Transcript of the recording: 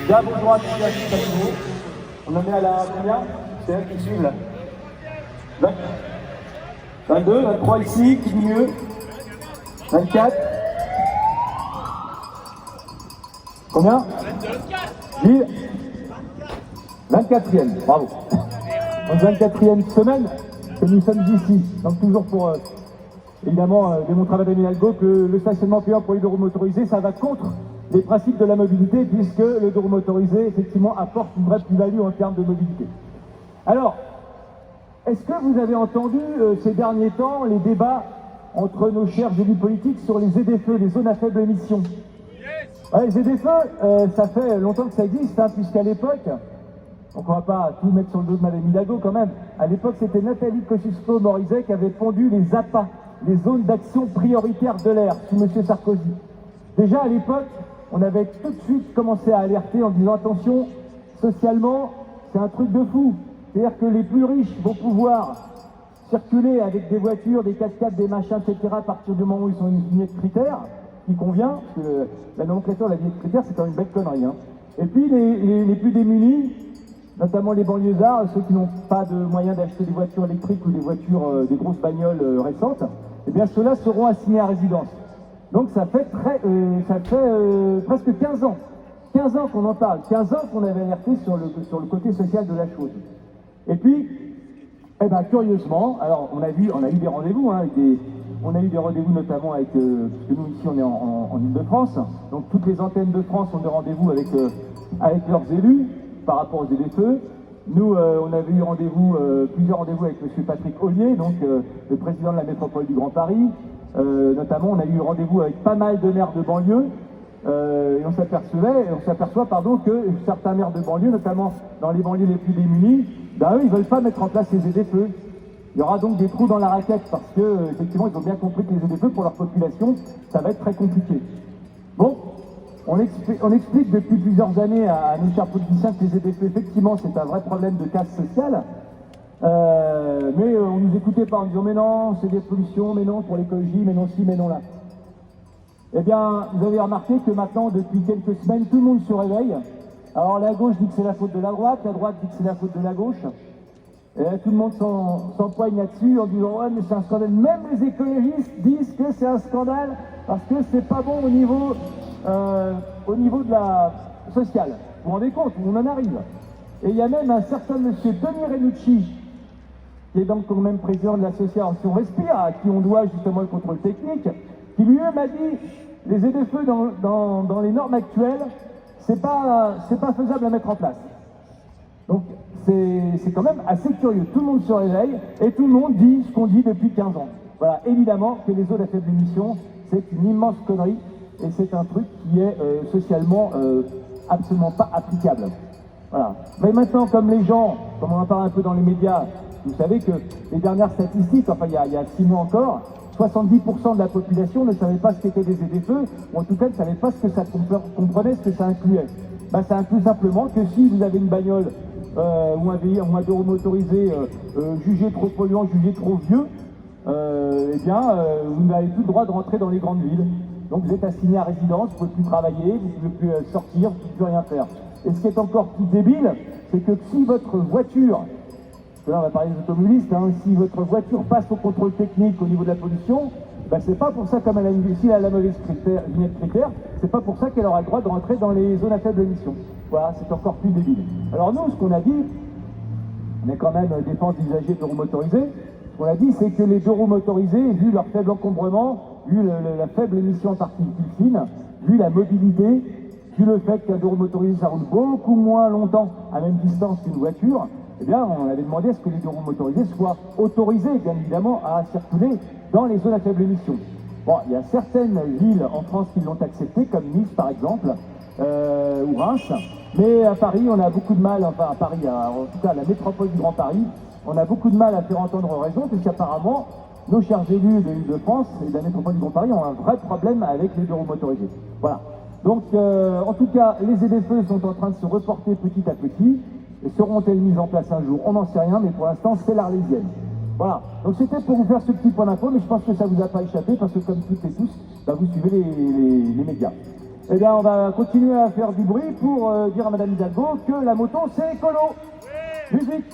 Bien, bonjour à tous et à tous à nouveau. On en est à la combien? C'est elle qui suivent là. 22, 23 ici, qui dit mieux. 24. Combien? 22. 24e, bravo. Donc 24e semaine que nous sommes ici. Donc toujours pour évidemment démontrer à Madame Hidalgo que le stationnement payant pour les deux roues motorisées, ça va contre les principes de la mobilité, puisque le deux roues motorisé, effectivement, apporte une vraie plus-value en termes de mobilité. Alors, est-ce que vous avez entendu ces derniers temps les débats entre nos chers élus politiques sur les ZFE, les zones à faible émission? Ouais, les ZFE, ça fait longtemps que ça existe, hein, puisqu'à l'époque, donc on va pas tout mettre sur le dos de Madame Hidalgo quand même, à l'époque c'était Nathalie Kosciusko-Morizet qui avait fondu les APA, les zones d'action prioritaire de l'air, sous M. Sarkozy. Déjà à l'époque, on avait tout de suite commencé à alerter en disant attention, socialement, c'est un truc de fou. C'est-à-dire que les plus riches vont pouvoir circuler avec des voitures, des cascades, des machins, etc. à partir du moment où ils ont une vignette critère qui convient, parce que la nomenclature de la vignette critère, c'est quand même une belle connerie. Hein. Et puis les plus démunis, notamment les banlieusards, ceux qui n'ont pas de moyens d'acheter des voitures électriques ou des voitures, des grosses bagnoles récentes, eh bien ceux-là seront assignés à résidence. Donc ça fait presque 15 ans. 15 ans qu'on en parle, 15 ans qu'on avait alerté sur le côté social de la chose. Et puis, eh ben, curieusement, alors on a eu des rendez-vous, hein, on a eu des rendez-vous notamment avec, parce que nous ici on est en Ile-de-France, donc toutes les antennes de France ont des rendez-vous avec leurs élus par rapport aux ZFE. Nous, on avait eu plusieurs rendez-vous avec M. Patrick Ollier, donc le président de la métropole du Grand Paris. Notamment, on a eu rendez-vous avec pas mal de maires de banlieue, et on s'aperçoit que certains maires de banlieue, notamment dans les banlieues les plus démunies, eux, ils ne veulent pas mettre en place les ZFE. Il y aura donc des trous dans la raquette parce que, effectivement, ils ont bien compris que les ZFE, pour leur population, ça va être très compliqué. Bon, on explique depuis plusieurs années à nos chers politiciens que les ZFE, effectivement, c'est un vrai problème de casse sociale. Mais on ne nous écoutait pas en disant mais non, c'est des pollutions, mais non pour l'écologie, mais non ci, mais non là. Eh bien, vous avez remarqué que maintenant, depuis quelques semaines, tout le monde se réveille. Alors la gauche dit que c'est la faute de la droite dit que c'est la faute de la gauche. Et là, tout le monde s'empoigne là-dessus en disant ouais mais c'est un scandale. Même les écologistes disent que c'est un scandale parce que c'est pas bon au niveau de la sociale. Vous vous rendez compte, on en arrive. Et il y a même un certain monsieur Tony Renucci, qui est donc quand même président de l'association Respire, à qui on doit justement le contrôle technique, qui lui-même a dit les ZFE dans les normes actuelles, c'est pas faisable à mettre en place. Donc c'est quand même assez curieux. Tout le monde se réveille et tout le monde dit ce qu'on dit depuis 15 ans. Voilà, évidemment que les zones à faible émission, c'est une immense connerie et c'est un truc qui est socialement absolument pas applicable. Voilà. Mais maintenant, comme on en parle un peu dans les médias, vous savez que les dernières statistiques, enfin il y a 6 mois encore, 70% de la population ne savait pas ce qu'étaient des ZFE, ou en tout cas ne savait pas ce que ça comprenait, ce que ça incluait. Ben, ça inclut simplement que si vous avez une bagnole ou un deux roues motorisé jugé trop polluant, jugé trop vieux, vous n'avez plus le droit de rentrer dans les grandes villes. Donc vous êtes assigné à résidence, vous ne pouvez plus travailler, vous ne pouvez plus sortir, vous ne pouvez plus rien faire. Et ce qui est encore plus débile, c'est que si votre voiture, là on va parler des automobilistes, hein, si votre voiture passe au contrôle technique au niveau de la pollution, ben c'est pas pour ça, comme si elle a la mauvaise vignette critère, c'est pas pour ça qu'elle aura le droit de rentrer dans les zones à faible émission. Voilà, c'est encore plus débile. Alors nous, ce qu'on a dit, on est quand même défense des usagers de deux roues motorisés, ce qu'on a dit, c'est que les deux roues motorisés, vu leur faible encombrement, vu la faible émission en particules fines, vu la mobilité, vu le fait qu'un deux roues motorisé, ça roule beaucoup moins longtemps à même distance qu'une voiture, eh bien, on avait demandé à ce que les deux roues motorisés soient autorisés, bien évidemment, à circuler dans les zones à faible émission. Bon, il y a certaines villes en France qui l'ont accepté, comme Nice, par exemple, ou Reims, mais à Paris, on a beaucoup de mal, enfin à Paris, en tout cas à la métropole du Grand Paris, on a beaucoup de mal à faire entendre raison, puisqu'apparemment, nos chers élus de l'Île-de-France et de la métropole du Grand Paris ont un vrai problème avec les deux roues motorisés. Voilà. Donc, en tout cas, les ZFE sont en train de se reporter petit à petit. Et seront-elles mises en place un jour? On n'en sait rien, mais pour l'instant, c'est l'Arlésienne. Voilà. Donc, c'était pour vous faire ce petit point d'info, mais je pense que ça ne vous a pas échappé, parce que comme toutes et tous, bah, vous suivez les médias. Eh bien, on va continuer à faire du bruit pour dire à Madame Hidalgo que la moto, c'est écolo. Musique.